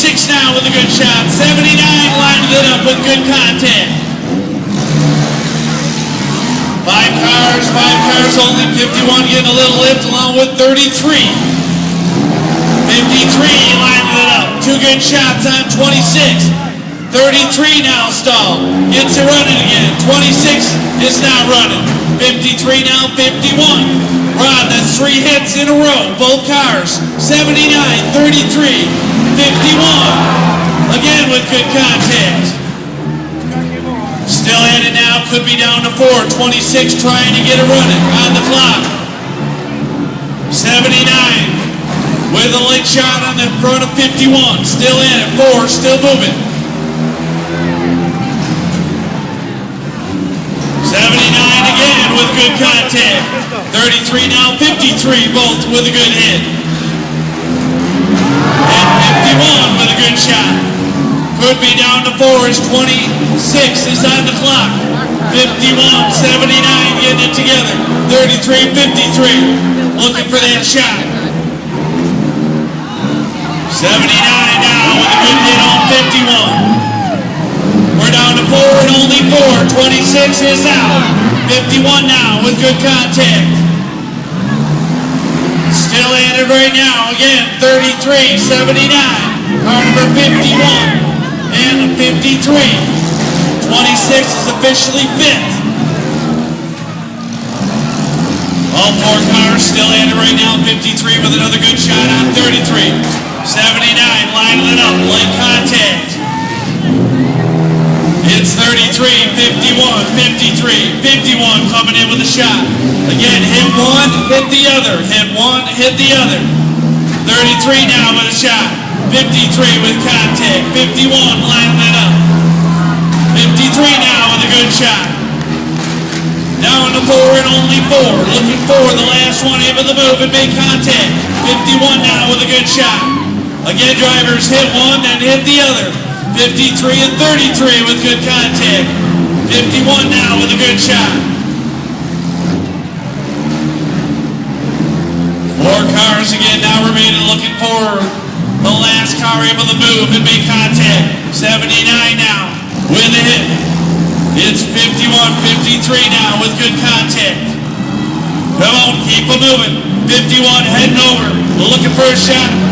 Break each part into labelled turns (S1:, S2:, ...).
S1: 26 now with a good shot. 79 lined it up with good contact. Five cars, only 51 getting a little lift along with 33. 53 lined it up. Two good shots on 26. 33 now stalled. Gets it running again. 26 is not running. 53 now, 51. Ron, that's three hits in a row. Both cars. 79, 33, 51. Again with good contact. Still at it now. Could be down to 4. 26 trying to get it running on the clock. 79 with a late shot on the front of 51. Still in it. 4 still moving. 79 again with good contact. 33 now, 53 both with a good hit. And 51 with a good shot. Could be down to 4 as 26 is on the clock. 51, 79 getting it together. 33, 53 looking for that shot. 79 now with a good hit on 51. We're down to 4 and only 4. 26 is out. 51 now with good contact. Still at it right now. Again, 33, 79. Car number 51 and 53. 26 is officially 5th. All 4 cars still at it right now. 53 with another good shot on 33. 79 lining it up. Late contact. It's 33, 51, 53, 51 coming in with a shot. Again, hit one, hit the other. Hit one, hit the other. 33 now with a shot. 53 with contact. 51 lining it up. 53 now with a good shot. Down to 4 and only 4. Looking for the last one able to move and make contact. 51 now with a good shot. Again, drivers hit one and hit the other. 53 and 33 with good contact. 51 now with a good shot. 4 cars again now remaining looking for the last car able to move and make contact. 79 now with a hit. It's 51, 53 now with good contact. Come on, keep them moving. 51 heading over, looking for a shot.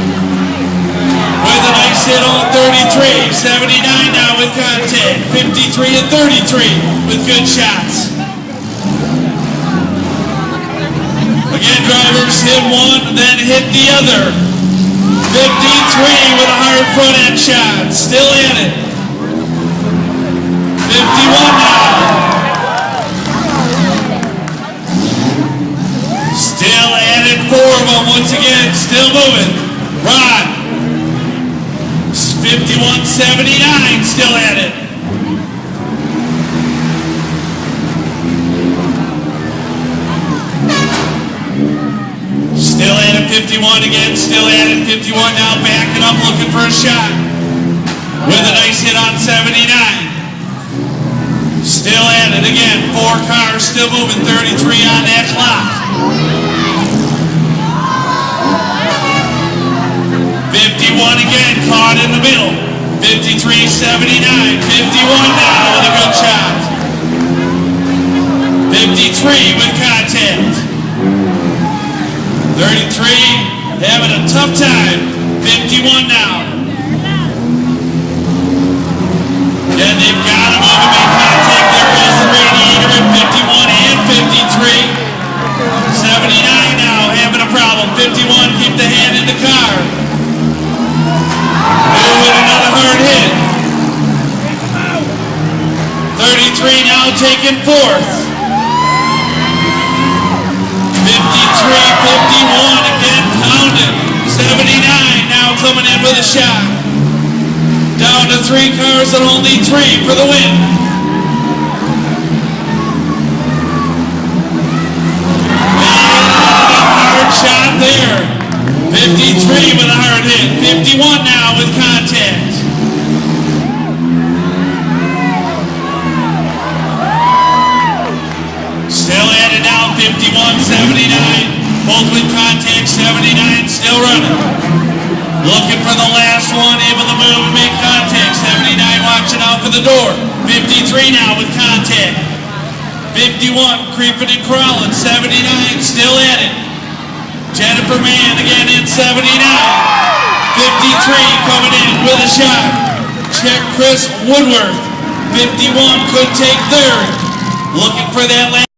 S1: With a nice hit on 33. 79 now with contact. 53 and 33 with good shots. Again, drivers hit one, then hit the other. 53 with a hard front end shot. Still in it. 51 now. Still at it. 4 of them once again. Still moving. Ron. 51-79 still at it. Still at it, 51 again, still at it, 51 now backing up looking for a shot. With a nice hit on 79. Still at it again, 4 cars still moving, 33 on that clock. 51 again, caught in the middle. 53, 79. 51 now with a good shot. 53 with contact. 33 having a tough time. 51 now. And they've got him over make contact. There goes the radiator at 51 and 53. 79 now having a problem. 51 keep the hand in the car. With another hard hit. 33 now taking 4th. 53, 51 again pounding. 79 now coming in with a shot. Down to 3 cars and only 3 for the win. Hard shot there. 53 with a hard hit. 51 now with contact. Still at it now. 51, 79. Both with contact. 79 still running. Looking for the last one, able to move and make contact. 79 watching out for the door. 53 now with contact. 51 creeping and crawling. 79 still at it. Jennifer Mann again in 79. 53 coming in with a shot. Check Chris Woodworth. 51 could take third. Looking for that last.